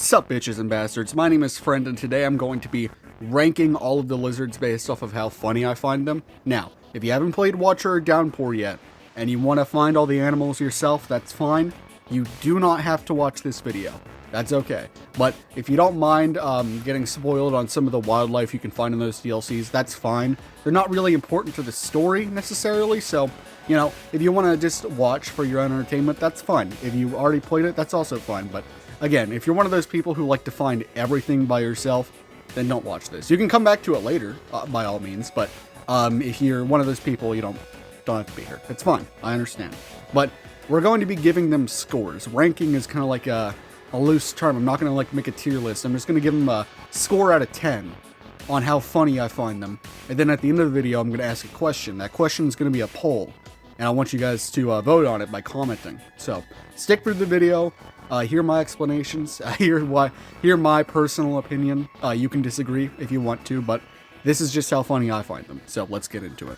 What's up, bitches and bastards? My name is Friend, and today I'm going to be ranking all of the lizards based off of how funny I find them. Now, if you haven't played Watcher or Downpour yet, and you want to find all the animals yourself, that's fine. You do not have to watch this video. That's okay. But if you don't mind getting spoiled on some of the wildlife you can find in those DLCs, that's fine. They're not really important to the story, necessarily, so, you know, if you want to just watch for your own entertainment, that's fine. If you already played it, that's also fine, but again, if you're one of those people who like to find everything by yourself, then don't watch this. You can come back to it later, by all means, but if you're one of those people, you don't have to be here. It's fine. I understand. But we're going to be giving them scores. Ranking is kind of like a loose term. I'm not going to like make a tier list. I'm just going to give them a score out of 10 on how funny I find them. And then at the end of the video, I'm going to ask a question. That question is going to be a poll, and I want you guys to vote on it by commenting. So stick through the video. Hear my explanations, hear my personal opinion. You can disagree if you want to, but this is just how funny I find them. So let's get into it.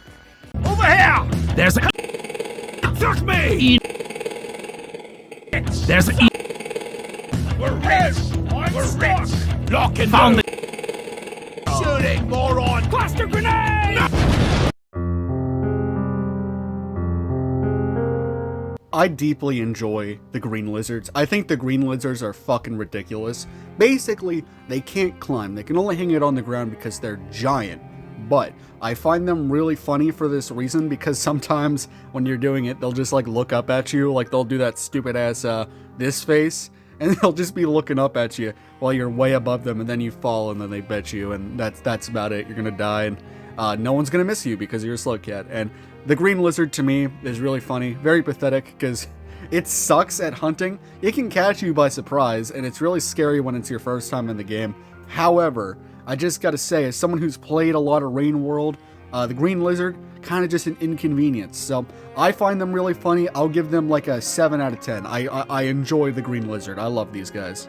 Over here! There's a Fuck me! There's a We're rich! We're rich! Lock and found the shooting, moron! Cluster grenade! I deeply enjoy the green lizards. I think the green lizards are fucking ridiculous. Basically, they can't climb. They can only hang it on the ground because they're giant. But I find them really funny for this reason, because sometimes when you're doing it, they'll just like look up at you. Like they'll do that stupid ass this face, and they'll just be looking up at you while you're way above them, and then you fall, and then they bet you, and that's about it. You're gonna die, and no one's gonna miss you because you're a slow cat. And the green lizard, to me, is really funny, very pathetic, because it sucks at hunting. It can catch you by surprise, and it's really scary when it's your first time in the game. However, I just gotta say, as someone who's played a lot of Rain World, the green lizard, kind of just an inconvenience. So I find them really funny. I'll give them like a 7 out of 10. I enjoy the green lizard. I love these guys.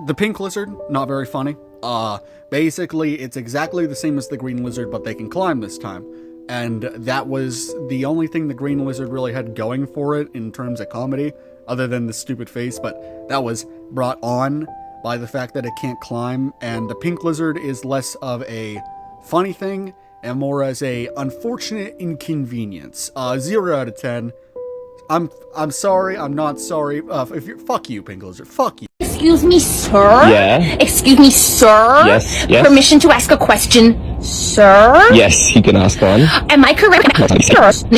The pink lizard, not very funny. Basically, it's exactly the same as the green lizard, but they can climb this time. And that was the only thing the green lizard really had going for it in terms of comedy, other than the stupid face, but that was brought on by the fact that it can't climb. And the pink lizard is less of a funny thing and more as a unfortunate inconvenience. 0 out of 10. I'm sorry, I'm not sorry. Fuck you, pink lizard. Fuck you. Excuse me, sir? Yeah? Excuse me, sir? Yes. Permission to ask a question, sir? Yes, you can ask one. Am I correct? Excuse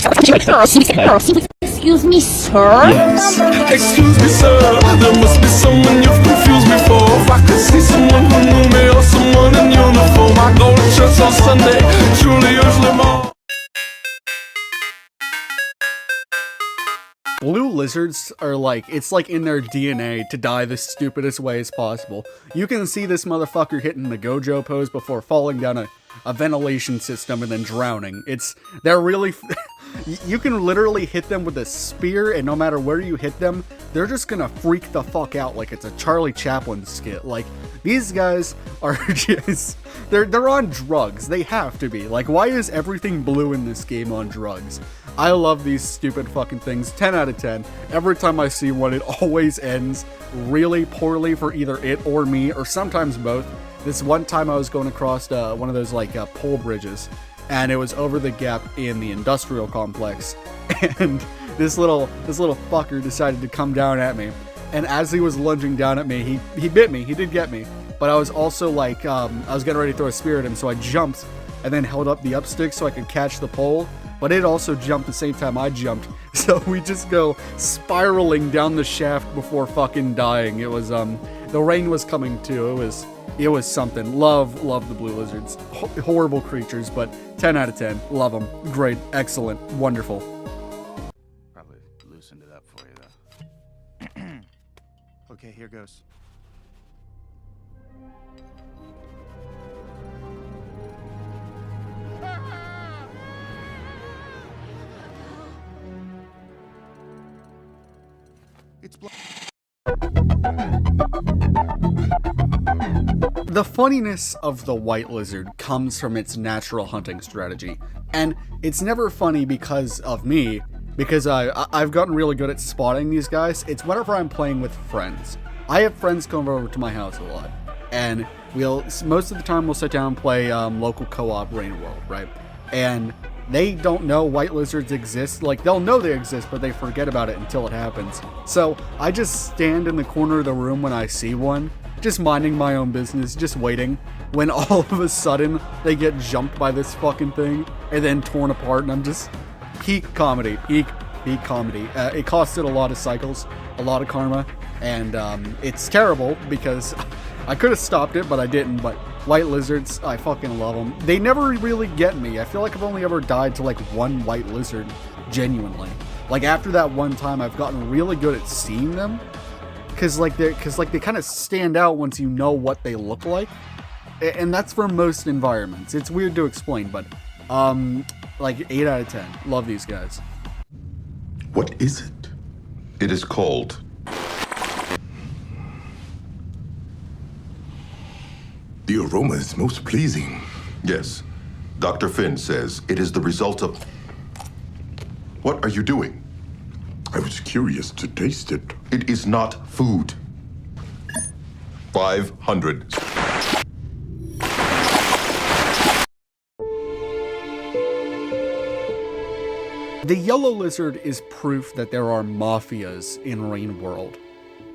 me, sir? Yes. Excuse me, sir, there must be someone you've confused me for. If I could see someone who knew me or someone in uniform, I go to church on Sunday, truly usually more. Blue lizards are like, it's like in their DNA to die the stupidest way as possible. You can see this motherfucker hitting the Gojo pose before falling down a ventilation system and then drowning. They're really, you can literally hit them with a spear, and no matter where you hit them, they're just gonna freak the fuck out like it's a Charlie Chaplin skit. Like, these guys are just, they're on drugs. They have to be. Like, why is everything blue in this game on drugs? I love these stupid fucking things. 10 out of 10. Every time I see one, it always ends really poorly for either it or me, or sometimes both. This one time I was going across one of those like pole bridges, and it was over the gap in the industrial complex, and this little fucker decided to come down at me, and as he was lunging down at me, he bit me. He did get me, but I was also like I was getting ready to throw a spear at him, so I jumped and then held up the up stick so I could catch the pole. But it also jumped the same time I jumped, so we just go spiraling down the shaft before fucking dying. It was the rain was coming too. It was something. Love the blue lizards. Horrible creatures, but 10 out of 10. Love them. Great, excellent, wonderful. Probably loosened it up for you though. Okay, here goes. The funniness of the white lizard comes from its natural hunting strategy, and it's never funny because of me, because I've gotten really good at spotting these guys. It's whenever I'm playing with friends. I have friends come over to my house a lot, and most of the time we'll sit down and play local co-op Rain World, right? And they don't know white lizards exist. Like, they'll know they exist, but they forget about it until it happens. So I just stand in the corner of the room when I see one, just minding my own business, just waiting, when all of a sudden they get jumped by this fucking thing and then torn apart, and I'm just peak comedy. It costed a lot of cycles, a lot of karma, and it's terrible because I could have stopped it, but I didn't. But white lizards, I fucking love them. They never really get me. I feel like I've only ever died to like one white lizard, genuinely. Like, after that one time, I've gotten really good at seeing them. Cause they kind of stand out once you know what they look like, and that's for most environments. It's weird to explain, but like 8 out of 10. Love these guys. What is it? It is called. The aroma is most pleasing. Yes. Dr. Finn says it is the result of. What are you doing? I was curious to taste it. It is not food. 500. The yellow lizard is proof that there are mafias in Rain World.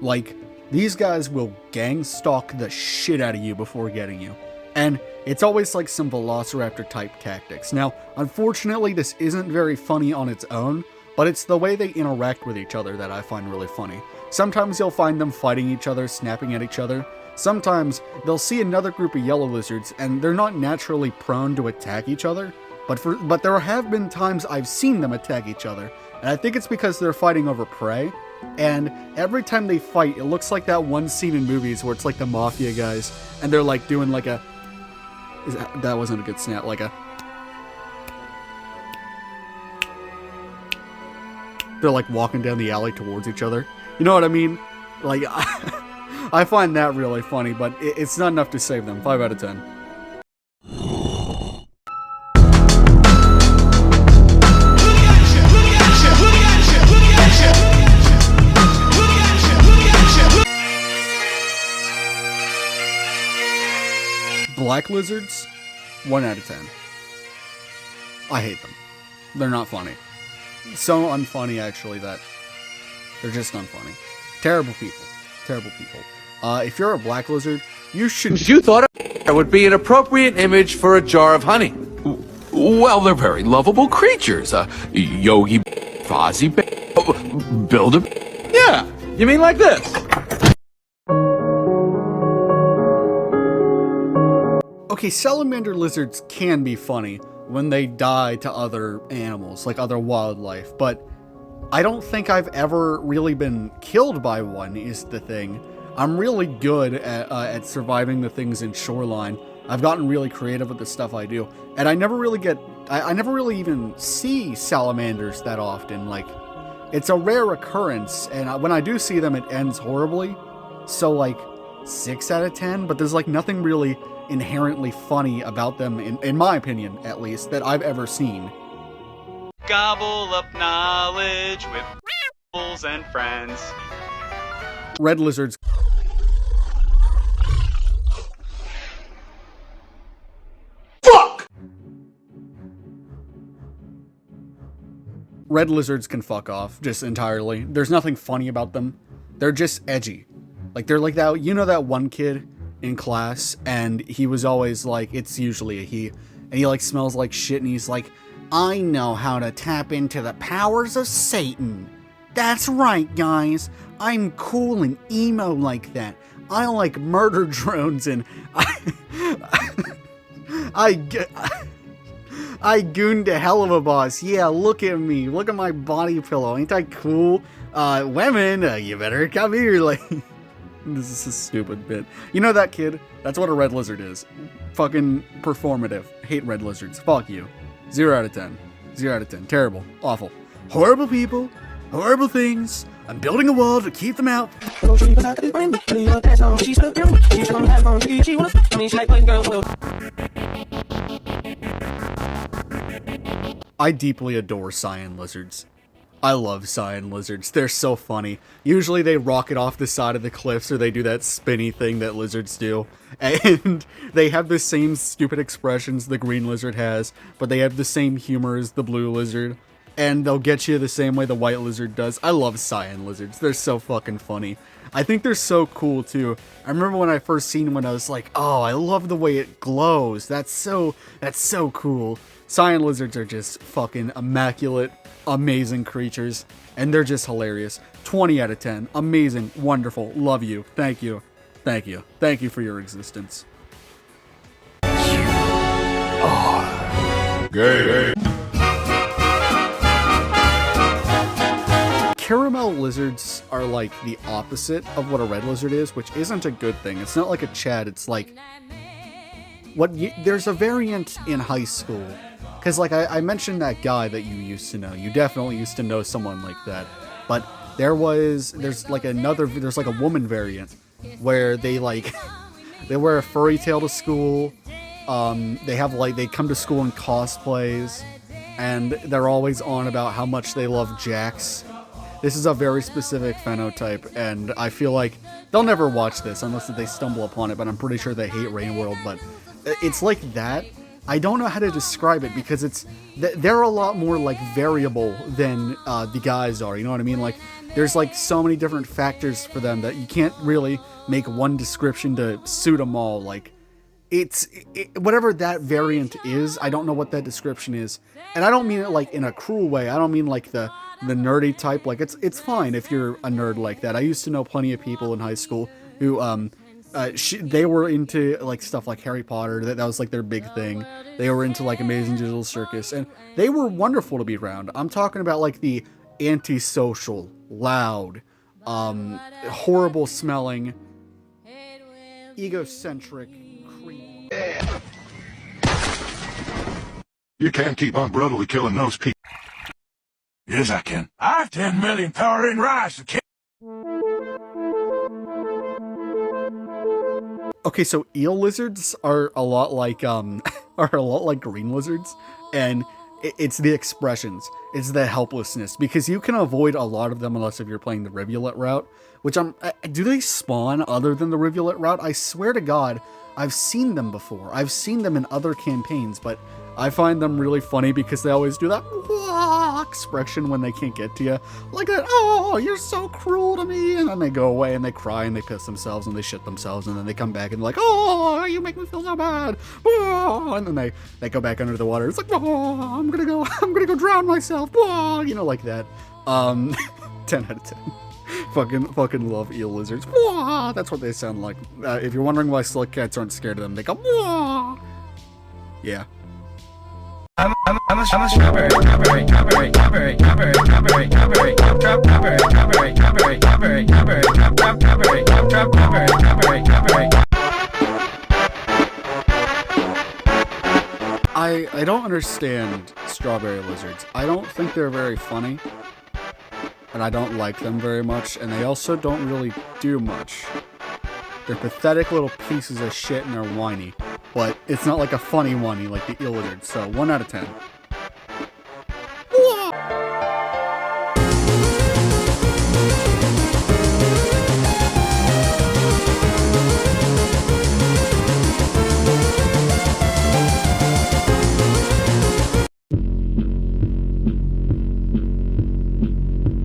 Like, these guys will gang stalk the shit out of you before getting you. And it's always like some Velociraptor type tactics. Now, unfortunately, this isn't very funny on its own, but it's the way they interact with each other that I find really funny. Sometimes you'll find them fighting each other, snapping at each other. Sometimes they'll see another group of yellow lizards and they're not naturally prone to attack each other, but there have been times I've seen them attack each other, and I think it's because they're fighting over prey. And every time they fight, it looks like that one scene in movies where it's like the mafia guys, and they're like doing like a... that wasn't a good snap, like a... They're like walking down the alley towards each other. You know what I mean? Like, I find that really funny, but it's not enough to save them. 5 out of 10. Black lizards, 1 out of 10. I hate them. They're not funny. So unfunny, actually, that they're just unfunny. Terrible people. Terrible people. If you're a black lizard, you should... You thought it would be an appropriate image for a jar of honey. Well, they're very lovable creatures. Yogi, Fozzie, Builder. Yeah, you mean like this? Okay, salamander lizards can be funny when they die to other animals, like other wildlife, but I don't think I've ever really been killed by one, is the thing. I'm really good at surviving the things in Shoreline. I've gotten really creative with the stuff I do, and I never really even see salamanders that often. Like, it's a rare occurrence, and when I do see them, it ends horribly. So, like, 6 out of 10, but there's, like, nothing really inherently funny about them, in my opinion, at least, that I've ever seen. Gobble up knowledge with fools and friends. Red lizards. Fuck! Red lizards can fuck off, just entirely. There's nothing funny about them. They're just edgy. Like, they're like that, you know that one kid in class, and he was always like, it's usually a he, and he like smells like shit, and he's like, I know how to tap into the powers of Satan. That's right, guys. I'm cool and emo like that. I like murder drones, and I gooned a hell of a boss. Yeah, look at me. Look at my body pillow. Ain't I cool? Women, you better come here. Like, this is a stupid bit. You know that kid? That's what a red lizard is. Fucking performative. Hate red lizards. Fuck you. 0 out of 10. 0 out of 10. Terrible. Awful. Horrible people. horrible things. I'm building a wall to keep them out. I deeply adore Cyan Lizards. I love Cyan Lizards. They're so funny. Usually they rocket off the side of the cliffs or they do that spinny thing that lizards do. And they have the same stupid expressions the green lizard has, but they have the same humor as the blue lizard. And they'll get you the same way the white lizard does. I love Cyan Lizards. They're so fucking funny. I think they're so cool too. I remember when I first seen one, I was like, oh, I love the way it glows. That's so cool. Cyan Lizards are just fucking immaculate, amazing creatures. And they're just hilarious. 20 out of 10. Amazing, wonderful, love you, thank you. Thank you. Thank you for your existence. Gay. Caramel lizards are like the opposite of what a red lizard is, which isn't a good thing. It's not like a Chad, it's like... there's a variant in high school. Because like I mentioned that guy that you used to know. You definitely used to know someone like that. But there's like a woman variant where they like... they wear a furry tail to school. They come to school in cosplays. And they're always on about how much they love Jax. This is a very specific phenotype, and I feel like they'll never watch this unless they stumble upon it, but I'm pretty sure they hate Rain World, but it's like that. I don't know how to describe it because they're a lot more like variable than the guys are, you know what I mean? Like there's like so many different factors for them that you can't really make one description to suit them all. Like whatever that variant is, I don't know what that description is. And I don't mean it like in a cruel way. I don't mean like the nerdy type. Like it's fine if you're a nerd like that. I used to know plenty of people in high school who they were into like stuff like Harry Potter. That was like their big thing. They were into like Amazing Digital Circus, and they were wonderful to be around. I'm talking about like the antisocial, loud, horrible smelling, egocentric creep. You can't keep on brutally killing those people. Yes, I can. I have 10 million power in rice. Okay, so eel lizards are a lot like green lizards, and it's the expressions, it's the helplessness, because you can avoid a lot of them unless if you're playing the rivulet route, which do they spawn other than the rivulet route? I swear to God, I've seen them before. I've seen them in other campaigns, but I find them really funny because they always do that expression when they can't get to you. Like that, oh, you're so cruel to me. And then they go away and they cry and they piss themselves and they shit themselves. And then they come back and they're like, oh, you make me feel so bad. And then they go back under the water. It's like, oh, I'm gonna go drown myself. You know, like that. 10 out of 10. Fucking love eel lizards. That's what they sound like. If you're wondering why slick cats aren't scared of them, they go, yeah. I'm a strawberry. I don't understand strawberry lizards. I don't think they're very funny, and I don't like them very much, and they also don't really do much. They're pathetic little pieces of shit and they're whiny. But it's not like a funny whiny like the eel lizard, so 1 out of 10.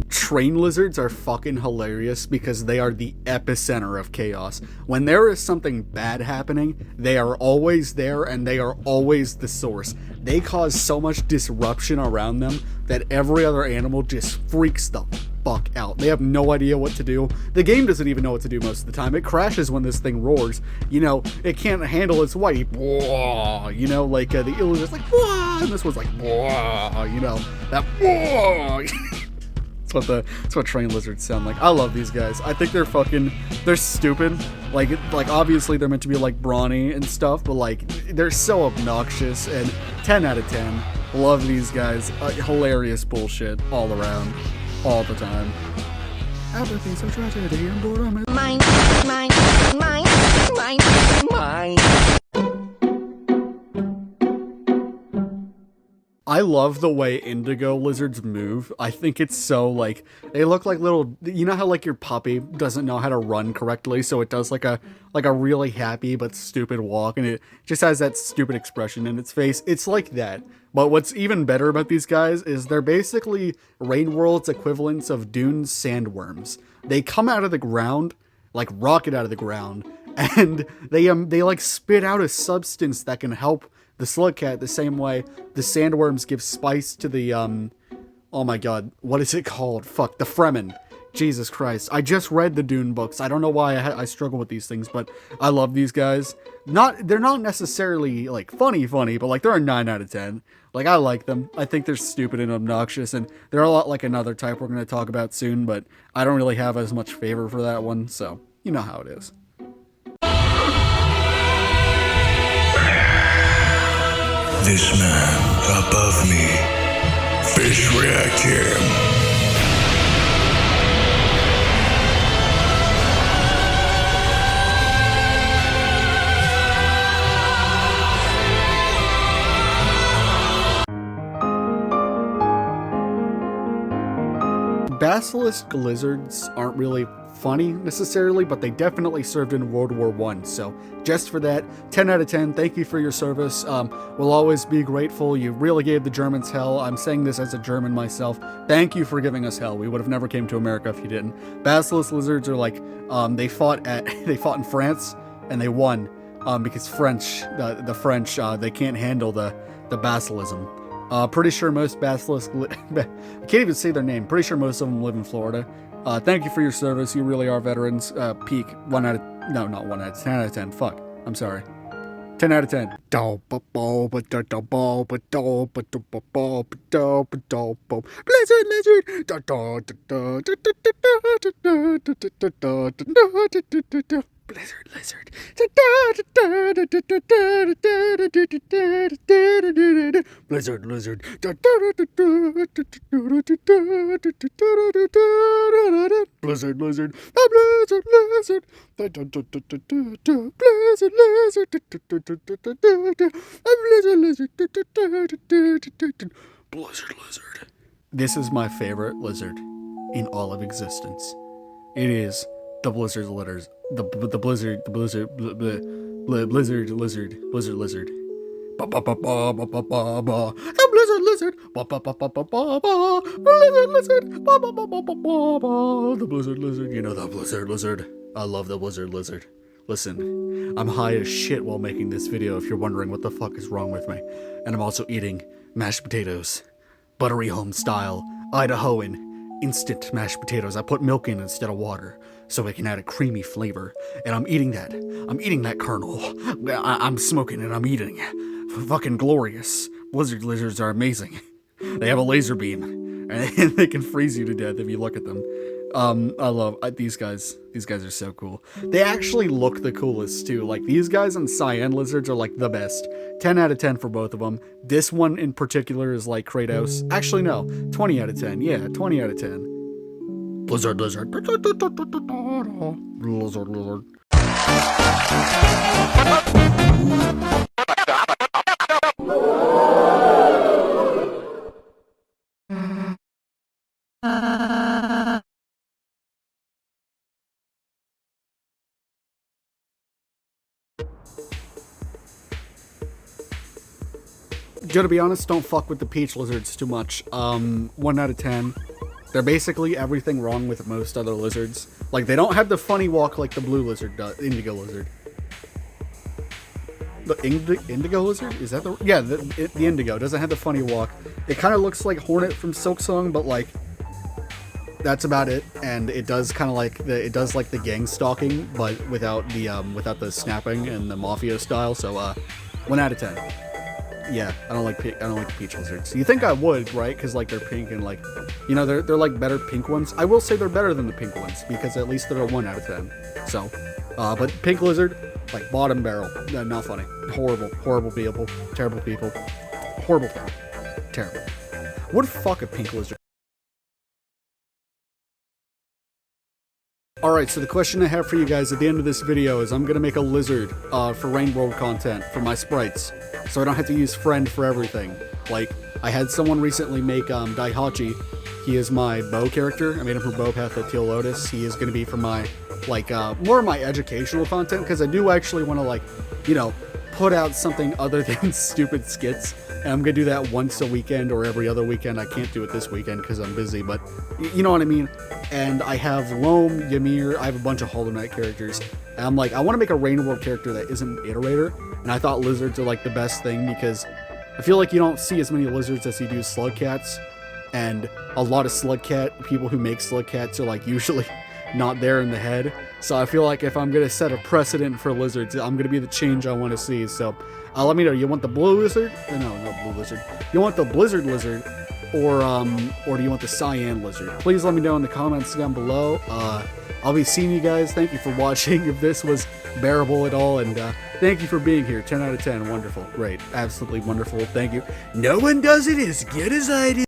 Train lizards are fucking hilarious because they are the epicenter of chaos. When there is something bad happening, they are always there and they are always the source. They cause so much disruption around them that every other animal just freaks the fuck out. They have no idea what to do. The game doesn't even know what to do most of the time. It crashes when this thing roars. You know, it can't handle its weight. You know, like the eel lizard's like, and this one's like, you know, that. That's what train lizards sound like. I love these guys. I think they're stupid. Like obviously they're meant to be like brawny and stuff, but like they're so obnoxious. And 10 out of 10. Love these guys. Hilarious bullshit all around. all the time. Everything's a tragedy and boredom is Mine. I love the way Indigo Lizards move. I think it's so, like, they look like little, you know how, like, your puppy doesn't know how to run correctly, so it does, like a really happy but stupid walk, and it just has that stupid expression in its face. It's like that. But what's even better about these guys is they're basically Rainworld's equivalents of Dune's sandworms. They come out of the ground, like rocket out of the ground, and they like spit out a substance that can help the slug cat the same way the sandworms give spice to the oh my god, what is it called? Fuck, the Fremen. Jesus Christ. I just read the Dune books. I don't know why I struggle with these things, but I love these guys. They're not necessarily like funny, but like they're a 9 out of 10. Like, I like them. I think they're stupid and obnoxious, and they're a lot like another type we're going to talk about soon, but I don't really have as much favor for that one, so you know how it is. This man above me. Fish react him. Basilisk lizards aren't really funny necessarily, but they definitely served in World War I. So just for that, 10 out of 10. Thank you for your service. We'll always be grateful. You really gave the Germans hell. I'm saying this as a German myself. Thank you for giving us hell. We would have never came to America if you didn't. Basilisk lizards are like, they fought in France and they won because the French, they can't handle the basilism. Pretty sure most basilisk, I can't even say their name. Pretty sure most of them live in Florida. Thank you for your service. You really are veterans. Peak 10 out of 10. Fuck. I'm sorry. 10 out of 10. Blizzard lizard. Blizzard lizard. Blizzard lizard. A blizzard lizard. Blizzard lizard. Blizzard lizard. This is my favorite lizard in all of existence. It is the blizzard lizard. The blizzard lizard. A blizzard lizard. The blizzard lizard. The blizzard lizard. You know the blizzard lizard. I love the blizzard lizard. Listen, I'm high as shit while making this video if you're wondering what the fuck is wrong with me. And I'm also eating mashed potatoes. Buttery home style, Idahoan, instant mashed potatoes. I put milk in instead of water so it can add a creamy flavor. And I'm eating that. I'm eating that kernel. I'm smoking and I'm eating. Fucking glorious. Blizzard lizards are amazing. They have a laser beam and they can freeze you to death if you look at them. I love these guys. These guys are so cool. They actually look the coolest too. Like, these guys and Cyan Lizards are like the best. 10 out of 10 for both of them. This one in particular is like Kratos. Actually, no. 20 out of 10. Yeah, 20 out of 10. Blizzard lizard. Blizzard lizard. To be honest, don't fuck with the peach lizards too much. 1 out of 10. They're basically everything wrong with most other lizards. Like, they don't have the funny walk like the blue lizard does, indigo lizard. The indigo lizard? Is that the... Yeah, the indigo doesn't have the funny walk. It kind of looks like Hornet from Silksong, but like... That's about it, and it does kind of like the gang stalking, but without the snapping and the mafia style. So 1 out of 10. Yeah, I don't like the peach lizards. You think I would, right? Because like they're pink and like, you know, they're like better pink ones. I will say they're better than the pink ones because at least they're a 1 out of 10. So, but pink lizard, like bottom barrel, not funny. Horrible people, terrible people, horrible people, terrible. Would fuck a pink lizard. Alright, so the question I have for you guys at the end of this video is I'm gonna make a lizard for Rain World content for my sprites, so I don't have to use friend for everything. Like, I had someone recently make Daihachi. He is my bow character. I made him for Bowpath at Teal Lotus. He is gonna be for my, like, more of my educational content, because I do actually want to, like, you know, put out something other than stupid skits. And I'm gonna do that once a weekend or every other weekend. I can't do it this weekend because I'm busy, but you know what I mean. And I have Loam, Ymir, I have a bunch of Hollow Knight characters. And I'm like, I want to make a Rain World character that isn't an iterator. And I thought lizards are like the best thing because I feel like you don't see as many lizards as you do slug cats. And a lot of slug cat people who make slug cats are like usually not there in the head. So I feel like if I'm gonna set a precedent for lizards, I'm gonna be the change I want to see. So let me know. You want the blue lizard? No, not blue lizard. You want the blizzard lizard, or do you want the cyan lizard? Please let me know in the comments down below. I'll be seeing you guys. Thank you for watching. If this was bearable at all, and thank you for being here. 10 out of 10. Wonderful. Great. Absolutely wonderful. Thank you. No one does it as good as I do.